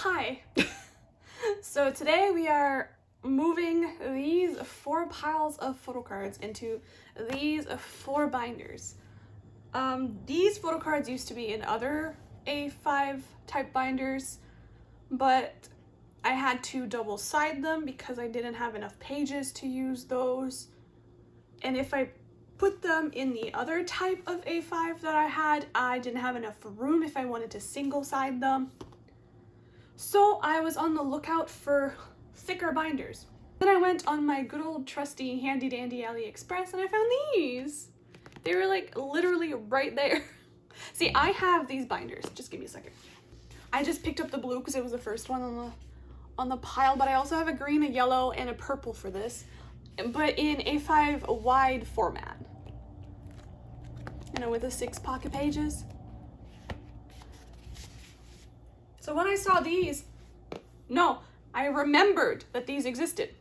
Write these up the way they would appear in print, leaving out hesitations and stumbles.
Hi. So today we are moving these 4 piles of photocards into these 4 binders. These photocards used to be in other A5 type binders, but I had to double side them because I didn't have enough pages to use those. And if I put them in the other type of A5 that I had, I didn't have enough room if I wanted to single side them. So I was on the lookout for thicker binders. Then I went on my good old trusty handy dandy AliExpress and I found these. They were like literally right there. See, I have these binders. Just give me a second. I just picked up the blue because it was the first one on the pile, but I also have a green, a yellow, and a purple for this, but in A5 wide format. You know, with the 6 pocket pages. So when I saw these, I remembered that these existed.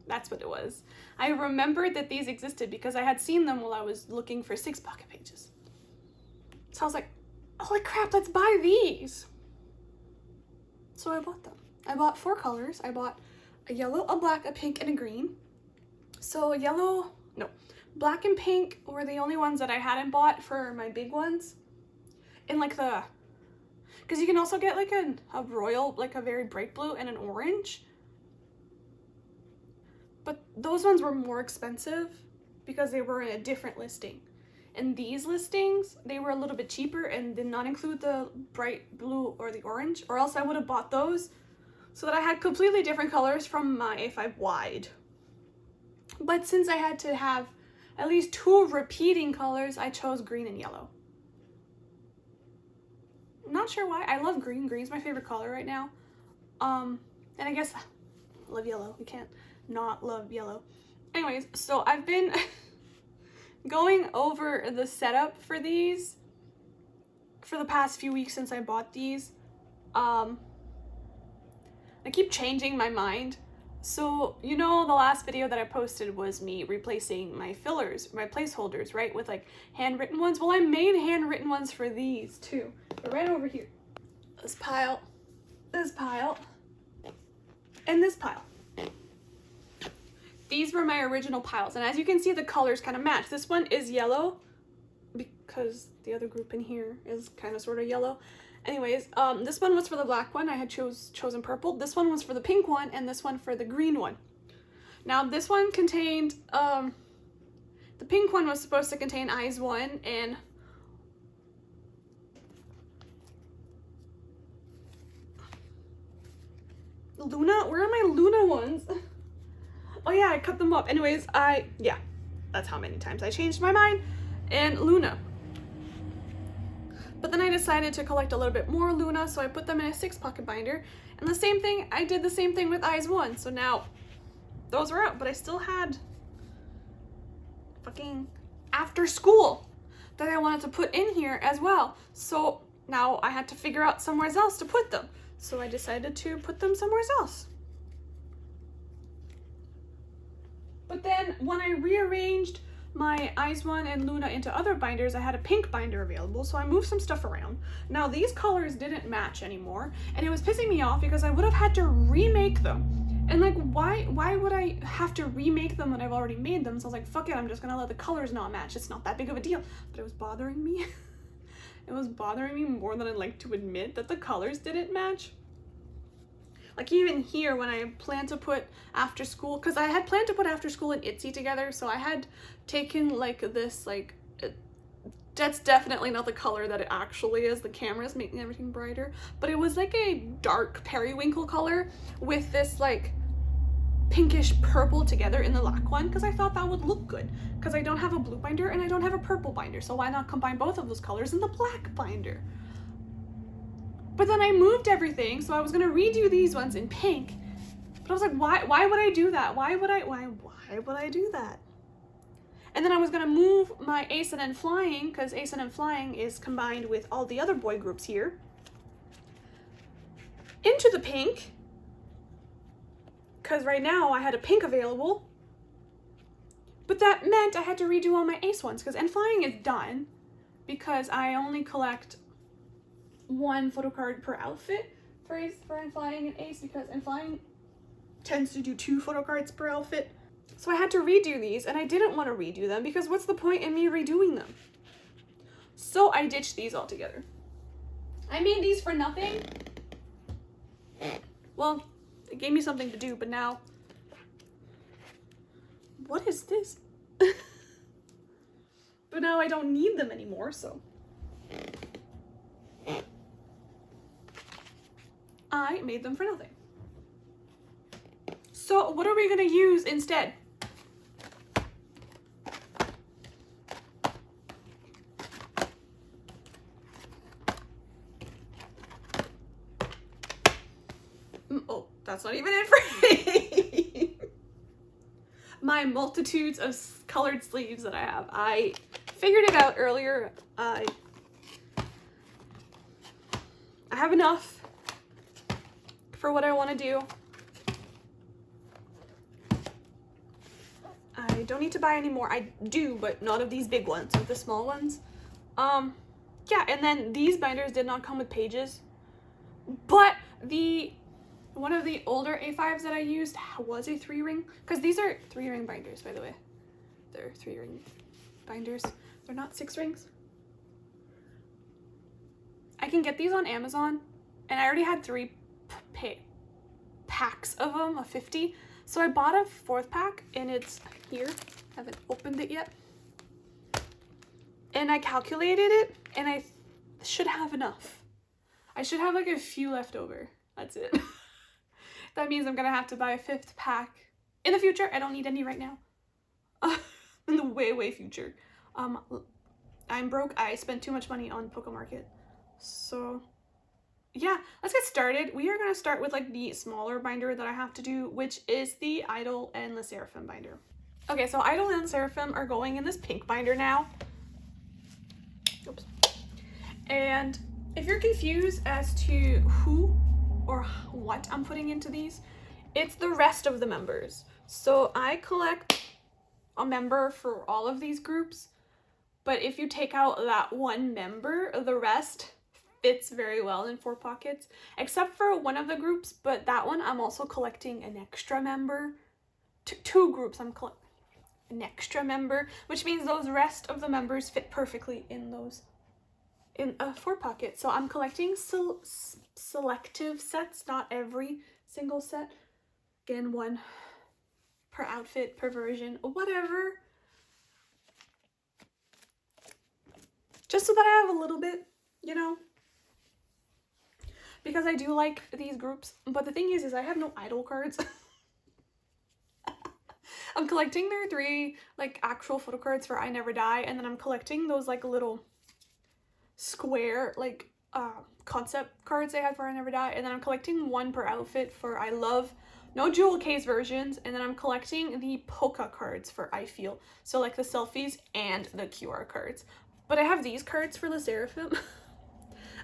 That's what it was. I remembered that these existed because I had seen them while I was looking for 6 pocket pages. So I was like, holy crap, let's buy these. So I bought them. I bought 4 colors. I bought a yellow, a black, a pink, and a green. So black and pink were the only ones that I hadn't bought for my big ones. And like because you can also get like a royal, like a very bright blue and an orange. But those ones were more expensive because they were in a different listing. And these listings, they were a little bit cheaper and did not include the bright blue or the orange, or else I would have bought those so that I had completely different colors from my A5 wide. But since I had to have at least 2 repeating colors, I chose green and yellow. Not sure why. I love green. Green's my favorite color right now. And I guess I love yellow. You can't not love yellow. Anyways, so I've been going over the setup for these for the past few weeks since I bought these. I keep changing my mind. So, you know, the last video that I posted was me replacing my fillers, my placeholders, right? With like handwritten ones. Well, I made handwritten ones for these too. They're right over here. This pile, and this pile. These were my original piles. And as you can see, the colors kind of match. This one is yellow because the other group in here is kind of sort of yellow. Anyways, this one was for the black one. I had chosen purple. This one was for the pink one, and this one for the green one. Now, this one contained, the pink one was supposed to contain eyes 1 and Luna? Where are my Luna ones? Oh yeah, I cut them up. Anyways, yeah, that's how many times I changed my mind. And Luna. But then I decided to collect a little bit more Luna, so I put them in a 6 pocket binder. And the same thing, I did the same thing with eyes 1. So now those are out, but I still had fucking after school that I wanted to put in here as well. So now I had to figure out somewhere else to put them. So I decided to put them somewhere else. But then when I rearranged my eyes 1 and Luna into other binders, I had a pink binder available, so I moved some stuff around. Now these colors didn't match anymore, and it was pissing me off because I would have had to remake them. And like, why would I have to remake them when I've already made them? So I was like, fuck it, I'm just gonna let the colors not match. It's not that big of a deal. But it was bothering me. It was bothering me more than I'd like to admit that the colors didn't match. Like even here when I planned to put after school, because I had planned to put after school and itzy together, so I had taken like this, like, that's definitely not the color that it actually is. The camera is making everything brighter, but it was like a dark periwinkle color with this like pinkish purple together in the black one, because I thought that would look good, because I don't have a blue binder and I don't have a purple binder, so why not combine both of those colors in the black binder? But then I moved everything, so I was gonna redo these ones in pink. But I was like, why would I do that? Why would I do that? And then I was gonna move my a.c.e. and n.flying, because a.c.e. and n.flying is combined with all the other boy groups here, into the pink. Because right now I had a pink available. But that meant I had to redo all my ace ones, because n.flying is done, because I only collect 1 photocard per outfit. for n.flying and a.c.e because n.flying tends to do 2 photocards per outfit. So I had to redo these, and I didn't want to redo them because what's the point in me redoing them? So I ditched these altogether. I made these for nothing. Well, it gave me something to do, but now... What is this? But now I don't need them anymore, so... I made them for nothing. So what are we gonna use instead? Oh, that's not even it for me. My multitudes of colored sleeves that I have. I figured it out earlier. I have enough for what I want to do. I don't need to buy any more. I do, but not of these big ones, of the small ones. Yeah, and then these binders did not come with pages, but one of the older A5s that I used was a 3-ring, because these are 3-ring binders, by the way. They're 3-ring binders. They're not 6 rings. I can get these on Amazon, and I already had 3 packs of them, of 50. So I bought a 4th pack, and it's here. I haven't opened it yet. And I calculated it, and I should have enough. I should have like a few left over. That's it. That means I'm gonna have to buy a 5th pack in the future. I don't need any right now. In the way future. I'm broke. I spent too much money on PokeMarket. So yeah, let's get started. We are gonna start with like the smaller binder that I have to do, which is the i-dle and the sserafim binder. Okay, so i-dle and sserafim are going in this pink binder now. Oops. And if you're confused as to who or what I'm putting into these, it's the rest of the members. So I collect a member for all of these groups, but if you take out that one member, the rest fits very well in 4 pockets, except for one of the groups, but that one I'm also collecting an extra member. 2 groups I'm collecting an extra member, which means those rest of the members fit perfectly in those in a 4 pocket. So I'm collecting selective sets, not every single set. Again, 1 per outfit, per version, whatever. Just so that I have a little bit, you know, because I do like these groups. But the thing is I have no i-dle cards. I'm collecting their 3 like actual photo cards for I Never Die, and then I'm collecting those like little square like concept cards they had for I Never Die, and then I'm collecting 1 per outfit for I Love, no jewel case versions, and then I'm collecting the polka cards for I Feel, so like the selfies and the QR cards. But I have these cards for the sserafim.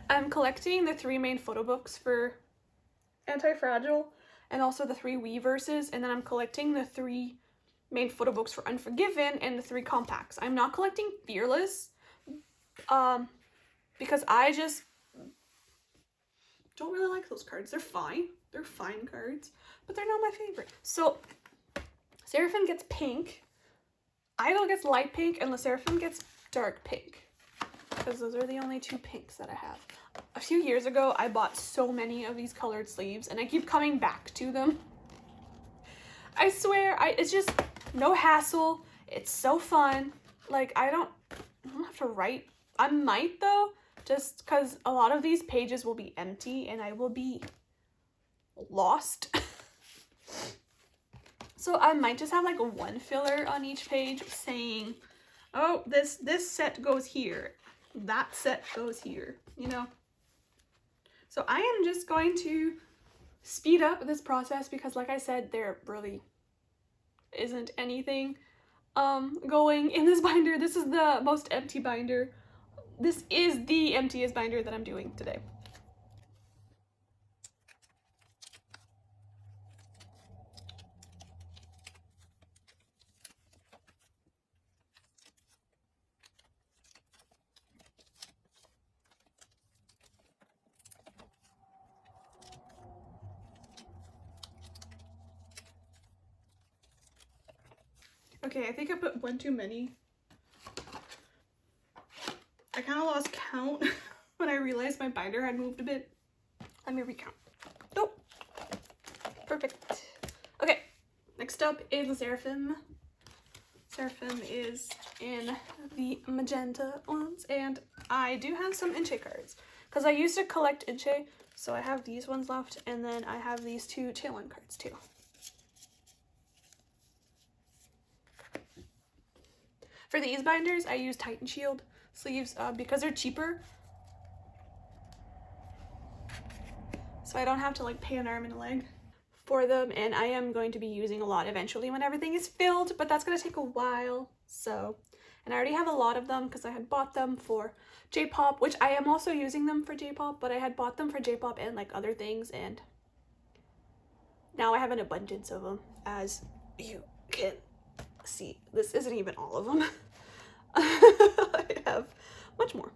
I'm collecting the 3 main photo books for Anti-Fragile, and also the 3 Weverses, and then I'm collecting the 3 main photo books for Unforgiven and the 3 compacts. I'm not collecting Fearless, because I just don't really like those cards. They're fine. They're fine cards, but they're not my favorite. So Sserafim gets pink, i-dle gets light pink, and the sserafim gets dark pink, because those are the only 2 pinks that I have. A few years ago, I bought so many of these colored sleeves, and I keep coming back to them. I swear, it's just no hassle. It's so fun. Like, I don't have to write. I might, though, just because a lot of these pages will be empty, and I will be lost. So I might just have, like, 1 filler on each page saying, oh, this set goes here. That set goes here, you know? So I am just going to speed up this process because, like I said, there really isn't anything going in this binder. This is the most empty binder. This is the emptiest binder that I'm doing today. Okay, I think I put one too many. I kind of lost count when I realized my binder had moved a bit. Let me recount. Nope. Perfect. Okay, next up is the sserafim. Sserafim is in the magenta ones, and I do have some inche cards because I used to collect inche, so I have these ones left, and then I have these two tailwind cards too. For these binders, I use Titan Shield sleeves because they're cheaper, so I don't have to like pay an arm and a leg for them, and I am going to be using a lot eventually when everything is filled, but that's going to take a while. So, and I already have a lot of them because I had bought them for J-pop, which I am also using them for J-pop, but I had bought them for J-pop and like other things, and now I have an abundance of them, as you can see. This isn't even all of them. I have much more.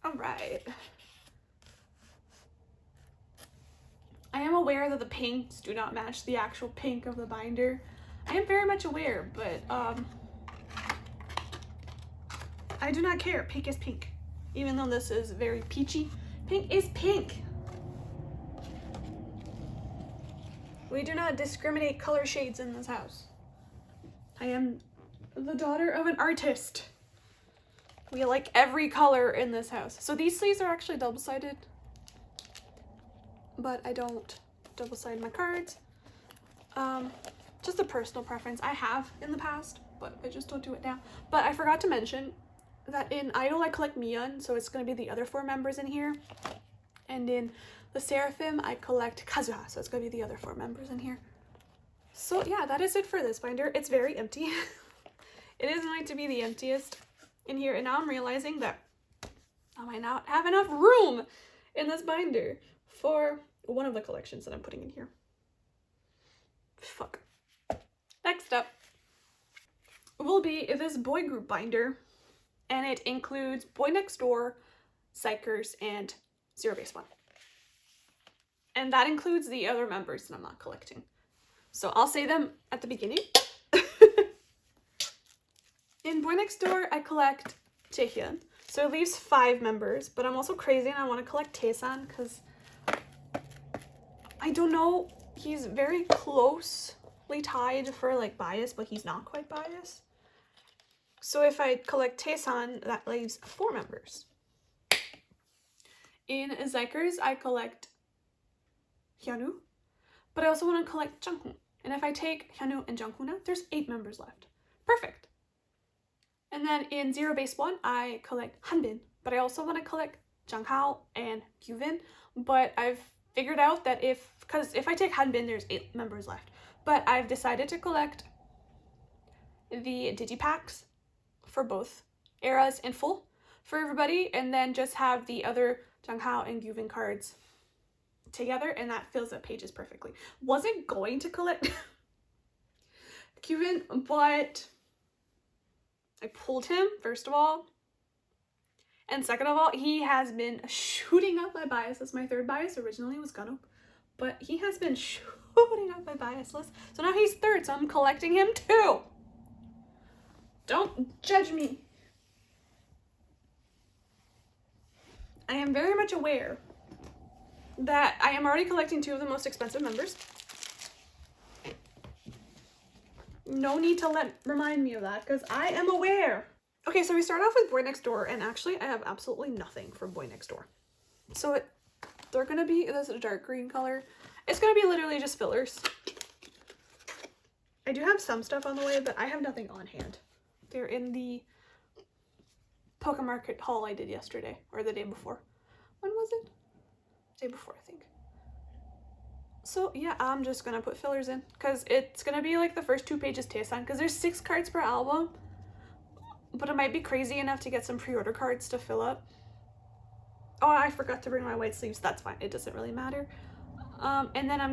All right. I am aware that the pinks do not match the actual pink of the binder. I am very much aware, but I do not care. Pink is pink. Even though this is very peachy, pink is pink. We do not discriminate color shades in this house. I am the daughter of an artist. We like every color in this house. So these sleeves are actually double-sided, but I don't double-side my cards. Just a personal preference. I have in the past, but I just don't do it now. But I forgot to mention that in i-dle I collect Miyeon, so it's going to be the other 4 members in here. And in the sserafim I collect Kazuha, so it's going to be the other 4 members in here. So yeah, that is it for this binder. It's very empty. It is going to be the emptiest in here, and now I'm realizing that I might not have enough room in this binder for one of the collections that I'm putting in here. Fuck. Next up will be this boy group binder, and it includes boynextdoor, xikers, and zerobaseone. And that includes the other members that I'm not collecting. So I'll say them at the beginning. In boynextdoor, I collect Jaehyun, so it leaves 5 members, but I'm also crazy and I want to collect Taesan because I don't know, he's very closely tied for like bias, but he's not quite bias. So if I collect Taesan, that leaves 4 members. In xikers, I collect Hyunwoo, but I also want to collect Junghoon. And if I take Hyunwoo and Junghoon out, there's 8 members left. Perfect. And then in zerobaseone, I collect Hanbin, but I also want to collect Janghao and Gyuvin. But I've figured out that because if I take Hanbin, there's 8 members left. But I've decided to collect the digipacks for both eras in full for everybody, and then just have the other Janghao and Gyuvin cards together, and that fills up pages perfectly. Wasn't going to collect Gyuvin, but I pulled him, first of all, and second of all, he has been shooting up my bias list. My 3rd bias originally was Gunup, but he has been shooting up my bias list, so now he's 3rd, so I'm collecting him too. Don't judge me. I am very much aware that I am already collecting 2 of the most expensive members. No need to remind me of that, because I am aware Okay, so we start off with boynextdoor, and actually I have absolutely nothing from boynextdoor. So they're gonna be, this is a dark green color. It's gonna be literally just fillers. I do have some stuff on the way, but I have nothing on hand. They're in the Poke Market haul I did yesterday, or the day before. When was it? Day before, I think. So yeah, I'm just gonna put fillers in, because it's gonna be like the first 2 pages taste on, because there's 6 cards per album, but it might be crazy enough to get some pre-order cards to fill up. Oh, I forgot to bring my white sleeves. That's fine. It doesn't really matter. And then I'm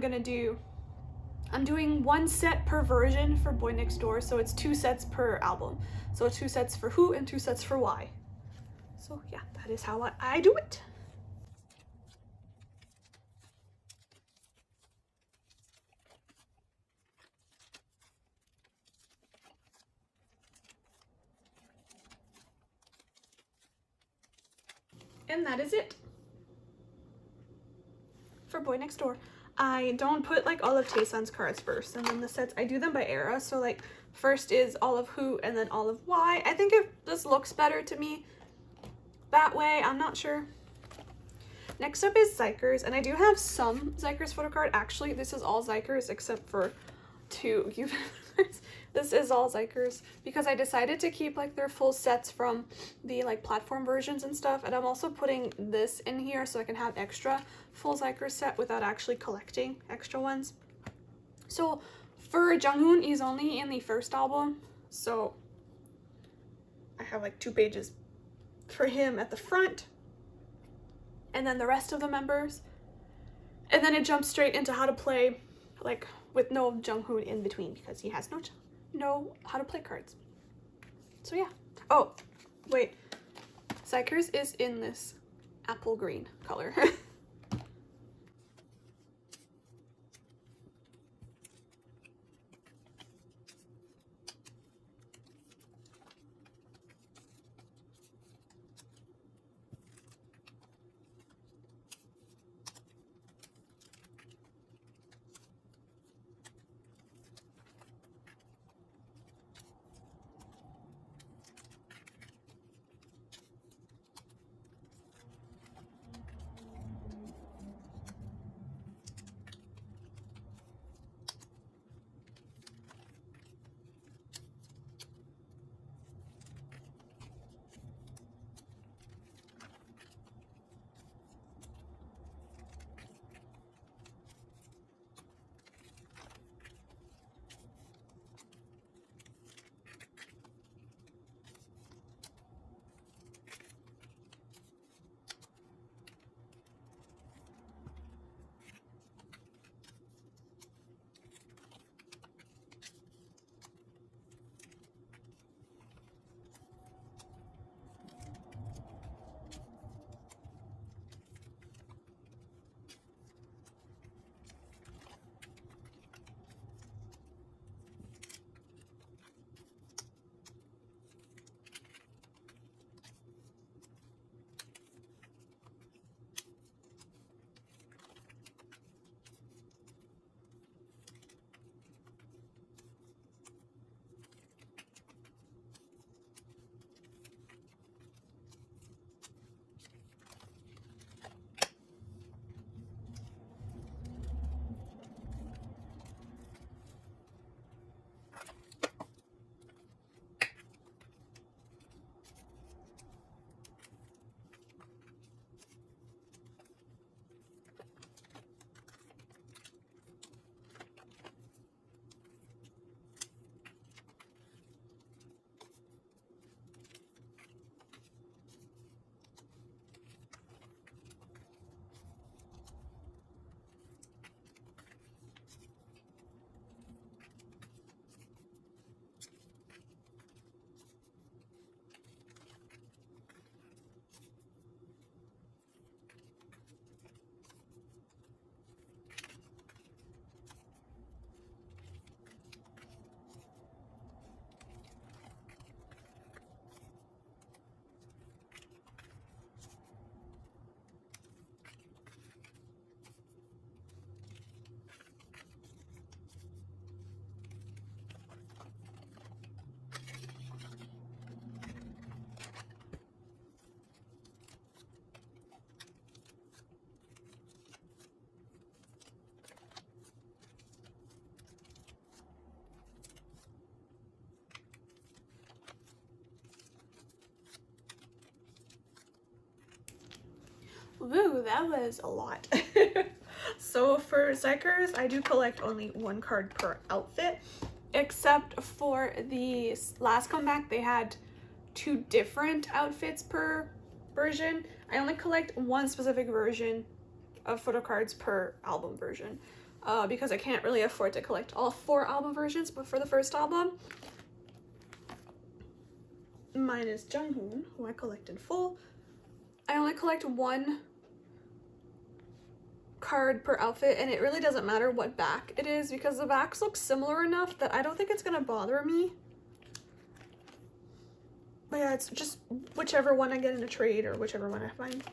doing 1 set per version for boynextdoor, so it's 2 sets per album. So 2 sets for who and 2 sets for why. So yeah, that is how I do it. And that is it for boynextdoor. I don't put like all of Tayson's cards first, and then the sets, I do them by era. So like first is all of who and then all of why. I think if this looks better to me that way, I'm not sure. Next up is xikers, and I do have some xikers photocard. Actually, this is all xikers except for 2 This is all xikers because I decided to keep like their full sets from the like platform versions and stuff, and I'm also putting this in here so I can have extra full xikers set without actually collecting extra ones. So for Junghoon, he's only in the first album, so I have like 2 pages for him at the front, and then the rest of the members, and then it jumps straight into how to play, like with no Junghoon in between because he has no how to play cards. So yeah. Oh wait, xikers is in this apple green color. Woo, that was a lot. So for xikers, I do collect only one card per outfit, except for the last comeback, they had 2 different outfits per version. I only collect one specific version of photocards per album version, because I can't really afford to collect all 4 album versions. But for the first album, mine is Junghoon, who I collect in full. I only collect one card per outfit, and it really doesn't matter what back it is because the backs look similar enough that I don't think it's gonna bother me. But yeah, it's just whichever one I get in a trade or whichever one I find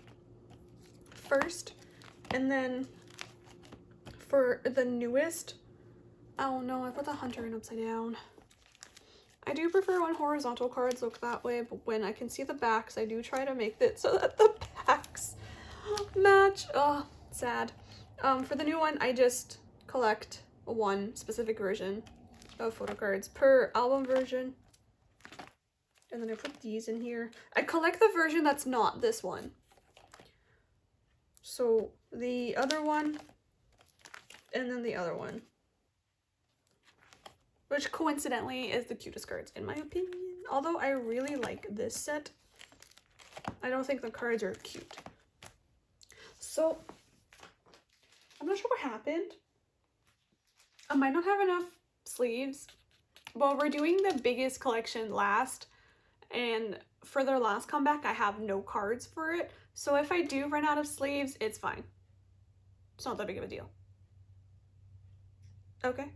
first. And then for the newest, oh no, I put the hunter in upside down. I do prefer when horizontal cards look that way, but when I can see the backs, I do try to make it so that the backs match. Oh, sad. For the new one, I just collect one specific version of photocards per album version. And then I put these in here. I collect the version that's not this one. So the other one, and then the other one. Which coincidentally is the cutest cards in my opinion. Although I really like this set, I don't think the cards are cute. So I'm not sure what happened. I might not have enough sleeves, but we're doing the biggest collection last, and for their last comeback I have no cards for it. So if I do run out of sleeves, it's fine. It's not that big of a deal. Okay.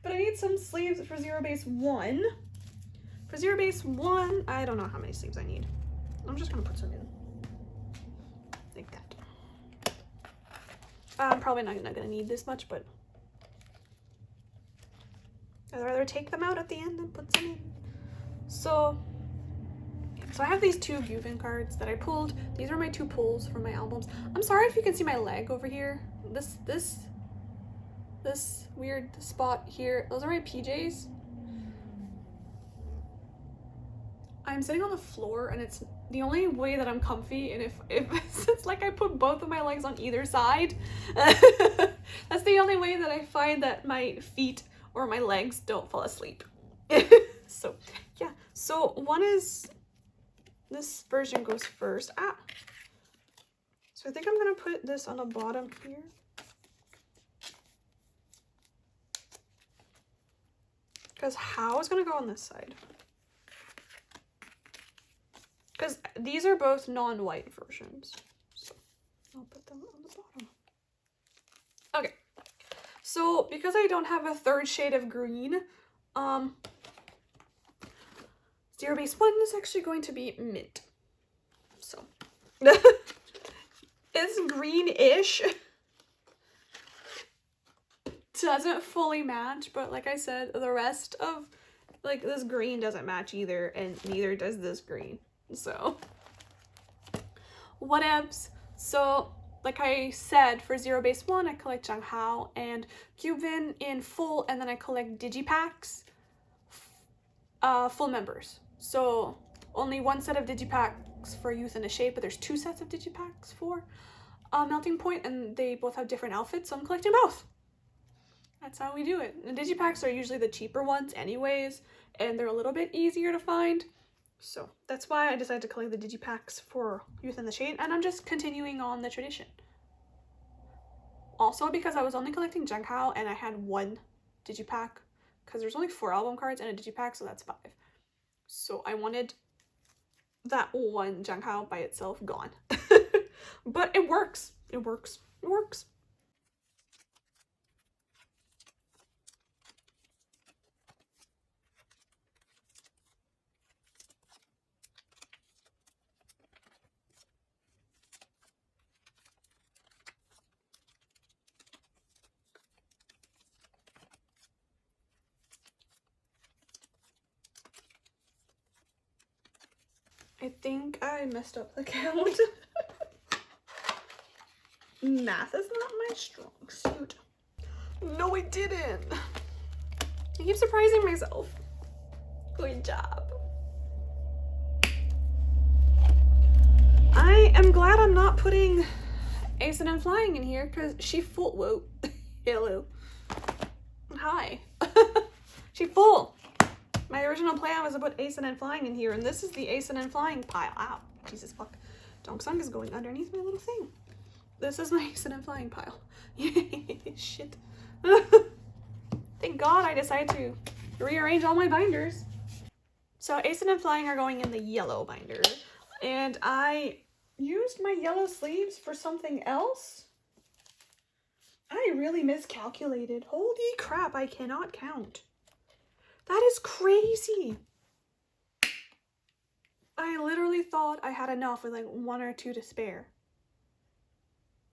But I need some sleeves for Zero Base 1. For Zero Base 1, I don't know how many sleeves I need. I'm just gonna put some in. Like that. I'm probably not gonna need this much, but I'd rather take them out at the end than put some in. So I have these 2 Gyuvin cards that I pulled. These are my 2 pulls from my albums. I'm sorry if you can see my leg over here. This weird spot here. Those are my PJs. I'm sitting on the floor, and it's the only way that I'm comfy, and if it's like I put both of my legs on either side, that's the only way that I find that my feet or my legs don't fall asleep. So yeah, so one is, this version goes first. So I think I'm gonna put this on the bottom here. Because how is gonna go on this side? Because these are both non-white versions. So I'll put them on the bottom. Okay. So because I don't have a 3rd shade of green, Zero Base 1 is actually going to be mint. So it's greenish. Doesn't fully match, but like I said, the rest of like this green doesn't match either, and neither does this green. So whatevs. So like I said, for Zero Base 1 I collect Junghao and Gyuvin in full, and then I collect digipacks, full members. So only one set of digipacks for Youth in the Shade, but there's 2 sets of digipacks for Melting Point, and they both have different outfits, so I'm collecting both. That's how we do it. The digipacks are usually the cheaper ones anyways, and they're a little bit easier to find. So that's why I decided to collect the digipacks for Youth in the Shade, and I'm just continuing on the tradition. Also because I was only collecting Junghao and I had 1 digipack, because there's only 4 album cards and a digipack, so that's 5. So I wanted that 1 Junghao by itself gone. But it works. It works. It works. I think I messed up the count. Math is not my strong suit. No, I didn't. I keep surprising myself. Good job. I am glad I'm not putting a.c.e. and n.flying in here because she full. Whoa. Hello. Hi. She full. My original plan was to put a.c.e. and n.flying in here, and this is the a.c.e. and n.flying pile. Ow. Jesus fuck. Dongsung is going underneath my little thing. This is my a.c.e. and n.flying pile. Shit. Thank God I decided to rearrange all my binders. So a.c.e. and n.flying are going in the yellow binder, and I used my yellow sleeves for something else. I really miscalculated. Holy crap, I cannot count. That is crazy. I literally thought I had enough with like 1 or 2 to spare.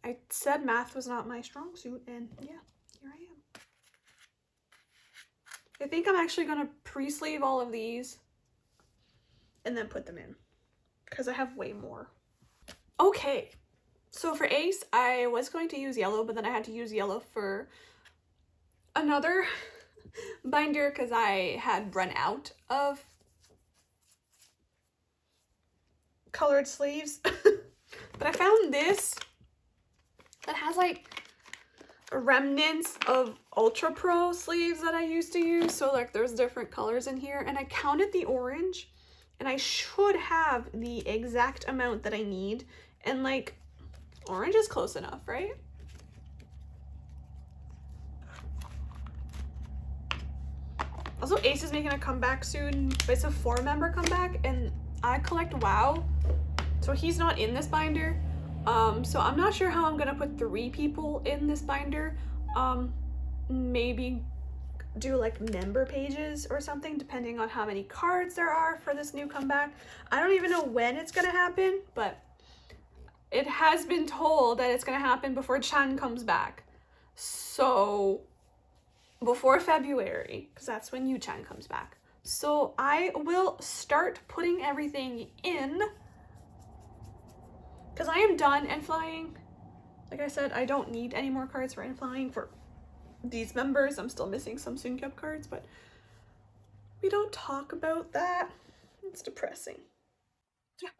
I said math was not my strong suit, and yeah, here I am. I think I'm actually gonna pre-sleeve all of these and then put them in because I have way more. Okay, so for Ace, I was going to use yellow, but then I had to use yellow for another binder because I had run out of colored sleeves. But I found this that has like remnants of Ultra Pro sleeves that I used to use. So like there's different colors in here, and I counted the orange and I should have the exact amount that I need. And like orange is close enough, right? Also, Ace is making a comeback soon. It's a 4-member comeback, and I collect WoW, so he's not in this binder. So I'm not sure how I'm gonna put 3 people in this binder. Maybe do like member pages or something, depending on how many cards there are for this new comeback. I don't even know when it's gonna happen, but it has been told that it's gonna happen before Chan comes back. So before February, because that's when Yu-chan comes back. So I will start putting everything in because I am done n.flying. Like I said, I don't need any more cards for n.flying for these members. I'm still missing some Sunkep cards, but we don't talk about that. It's depressing. Yeah.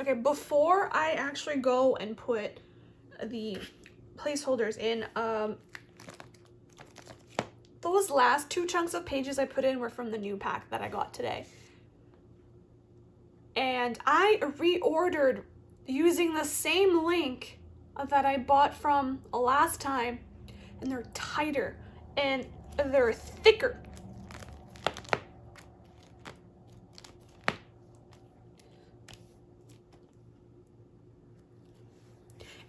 Okay, before I actually go and put the placeholders in, those last 2 chunks of pages I put in were from the new pack that I got today. And I reordered using the same link that I bought from last time, and they're tighter and they're thicker.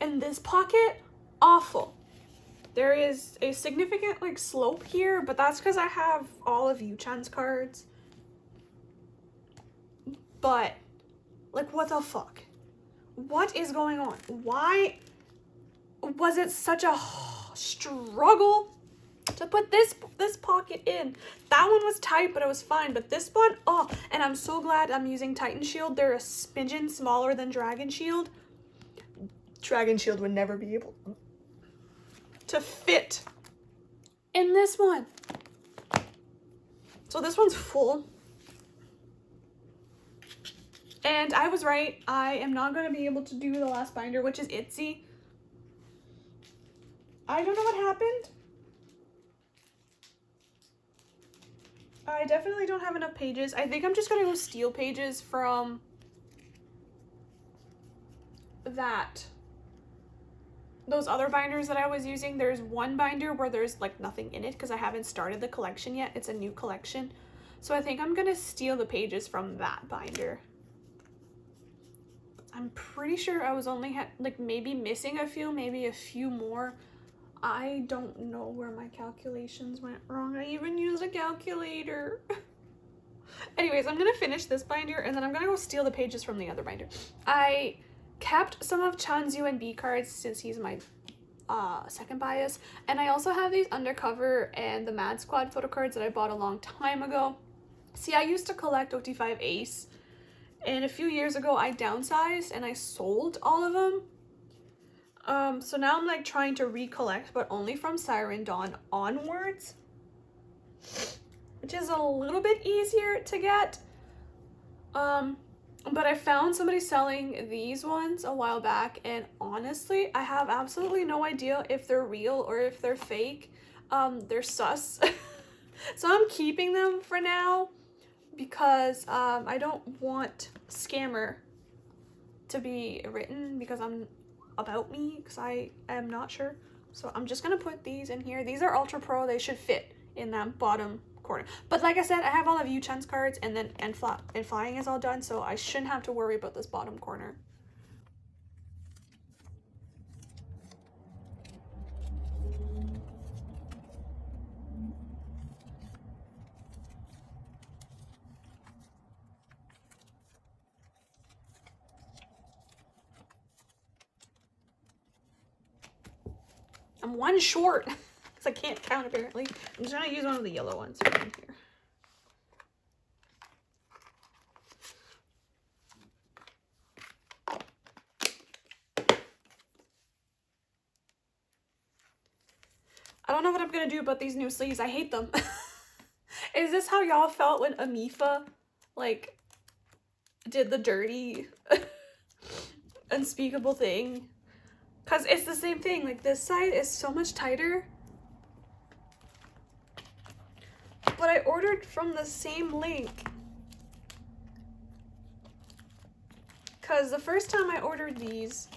And this pocket, awful. There is a significant like slope here, but that's because I have all of Yu-chan's cards. But like, what the fuck? What is going on? Why was it such a struggle to put this pocket in? That one was tight, but it was fine. But this one, oh, and I'm so glad I'm using Titan Shield. They're a smidgen smaller than Dragon Shield. Dragon Shield would never be able to fit in this one. So this one's full. And I was right. I am not going to be able to do the last binder, which is Itzy. I don't know what happened. I definitely don't have enough pages. I think I'm just going to go steal pages from those other binders that I was using. There's one binder where there's like nothing in it because I haven't started the collection yet. It's a new collection. So I think I'm going to steal the pages from that binder. I'm pretty sure I was only like maybe missing a few, maybe a few more. I don't know where my calculations went wrong. I even used a calculator. Anyways, I'm gonna finish this binder and then I'm gonna go steal the pages from the other binder. I kept some of Chan's UNB cards since he's my second bias, and I also have these Undercover and the Mad Squad photo cards that I bought a long time ago. See, I used to collect OT5 Ace, and a few years ago I downsized and I sold all of them. So now I'm like trying to recollect, but only from Siren Dawn onwards, which is a little bit easier to get. But I found somebody selling these ones a while back, and honestly, I have absolutely no idea if they're real or if they're fake. They're sus. So I'm keeping them for now because I don't want scammer to be written because about me, because I am not sure. So I'm just gonna put these in here. These are Ultra Pro. They should fit in that bottom corner. But like I said, I have all of Yu-chan's cards, and then n.flying is all done, so I shouldn't have to worry about this bottom corner. I'm one short because I can't count apparently. I'm just gonna use one of the yellow ones from here. I don't know what I'm gonna do about these new sleeves. I hate them. Is this how y'all felt when Amifa like did the dirty unspeakable thing? Because it's the same thing. Like, this side is so much tighter, but I ordered from the same link. Because the first time I ordered these,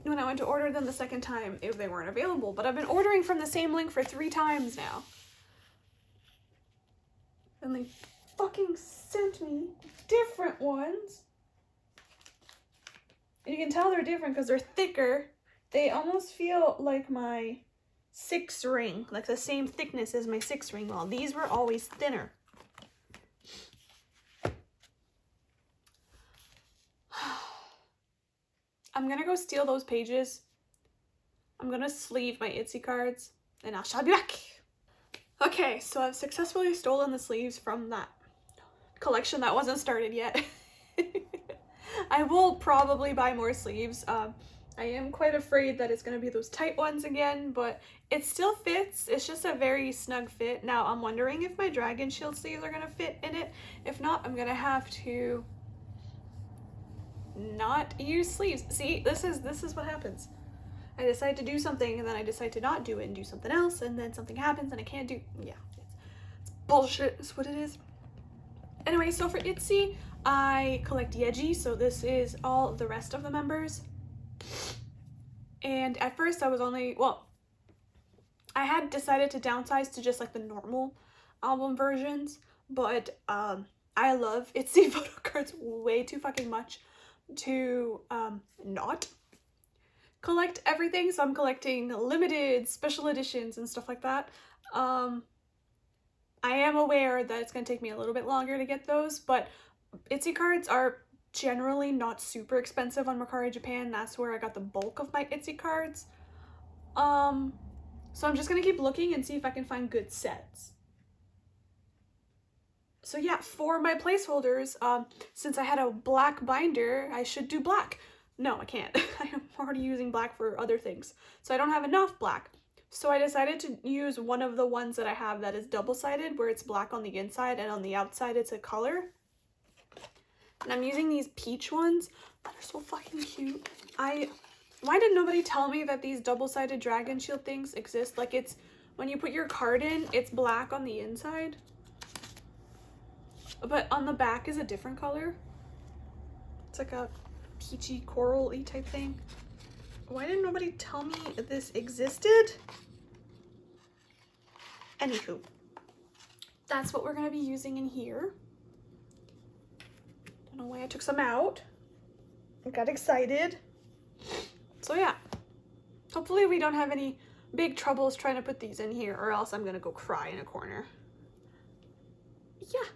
when I went to order them the second time, they weren't available. But I've been ordering from the same link for 3 times now. And they fucking sent me different ones. And you can tell they're different because they're thicker. They almost feel like my 6 ring, like the same thickness as my 6 ring, while these were always thinner. I'm gonna go steal those pages. I'm gonna sleeve my Itzy cards, and I shall be back. Okay, so I've successfully stolen the sleeves from that collection that wasn't started yet. I will probably buy more sleeves. I am quite afraid that it's going to be those tight ones again, but it still fits. It's just a very snug fit. Now, I'm wondering if my dragon shield sleeves are going to fit in it. If not, I'm going to have to not use sleeves. See, this is what happens. I decide to do something and then I decide to not do it and do something else, and then something happens and I can't do, yeah, it's bullshit is what it is. Anyway, so for itzy, I collect Yeji, so this is all the rest of the members. And at first I was only, well, I had decided to downsize to just like the normal album versions, but I love itzy photo cards way too fucking much to not collect everything. So I'm collecting limited special editions and stuff like that. I am aware that it's going to take me a little bit longer to get those, but itzy cards are generally not super expensive on Mercari Japan. That's where I got the bulk of my itzy cards. So I'm just gonna keep looking and see if I can find good sets. So yeah, for my placeholders, since I had a black binder, I should do black. No, I can't. I am already using black for other things, so I don't have enough black. So I decided to use one of the ones that I have that is double-sided, where it's black on the inside and on the outside it's a color. And I'm using these peach ones. They're so fucking cute. Why did nobody tell me that these double-sided dragon shield things exist? Like, it's when you put your card in, it's black on the inside, but on the back is a different color. It's like a peachy coral-y type thing. Why didn't nobody tell me this existed? Anywho, that's what we're gonna be using in here. Don't know why I took some out. I got excited. So yeah, hopefully we don't have any big troubles trying to put these in here, or else I'm gonna go cry in a corner. Yeah.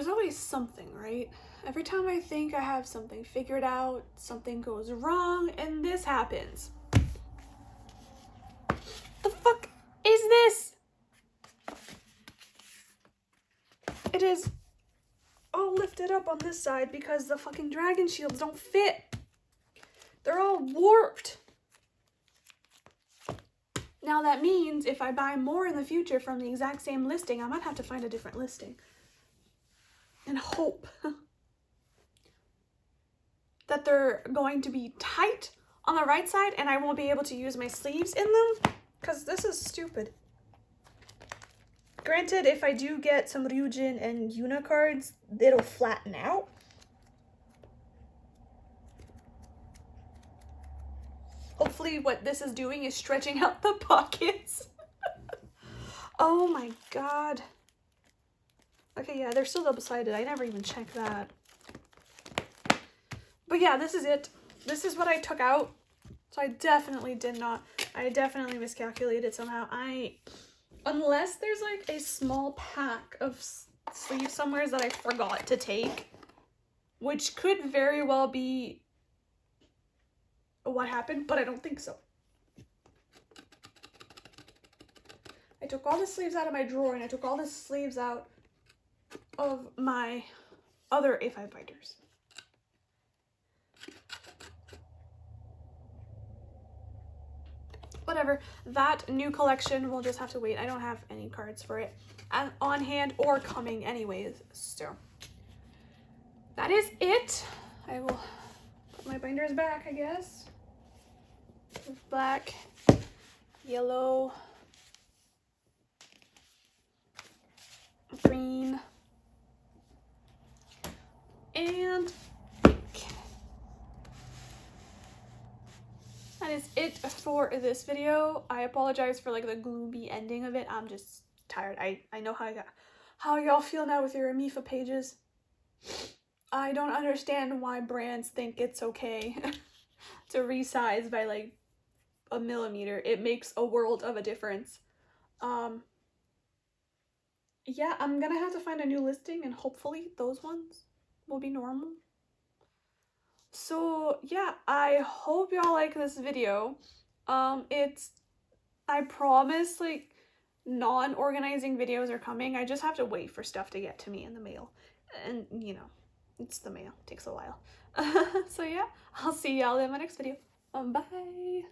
there's always something, right? Every time I think I have something figured out, something goes wrong, and this happens. The fuck is this? It is all lifted up on this side because the fucking dragon shields don't fit. They're all warped. Now that means if I buy more in the future from the exact same listing, I might have to find a different listing. And hope that they're going to be tight on the right side and I won't be able to use my sleeves in them, because this is stupid. Granted, if I do get some Ryujin and Yuna cards, it'll flatten out. Hopefully what this is doing is stretching out the pockets. Oh my god. Okay, yeah, they're still double-sided. I never even checked that. But yeah, this is it. This is what I took out. So I definitely miscalculated somehow. Unless there's like a small pack of sleeves somewhere that I forgot to take, which could very well be what happened, but I don't think so. I took all the sleeves out of my drawer and I took all the sleeves out of my other A5 binders. Whatever, that new collection will just have to wait. I don't have any cards for it on hand or coming anyways, so that is it. I will put my binders back, I guess. Black, yellow, green, and pink. That is it for this video. I apologize for like the gloomy ending of it. I'm just tired. I know how y'all feel now with your Amifa pages. I don't understand why brands think it's okay to resize by like a millimeter. It makes a world of a difference. Yeah, I'm gonna have to find a new listing and hopefully those ones will be normal. So yeah, I hope y'all like this video. I promise like non-organizing videos are coming. I just have to wait for stuff to get to me in the mail. And you know, it's the mail, it takes a while. So yeah, I'll see y'all in my next video. Bye.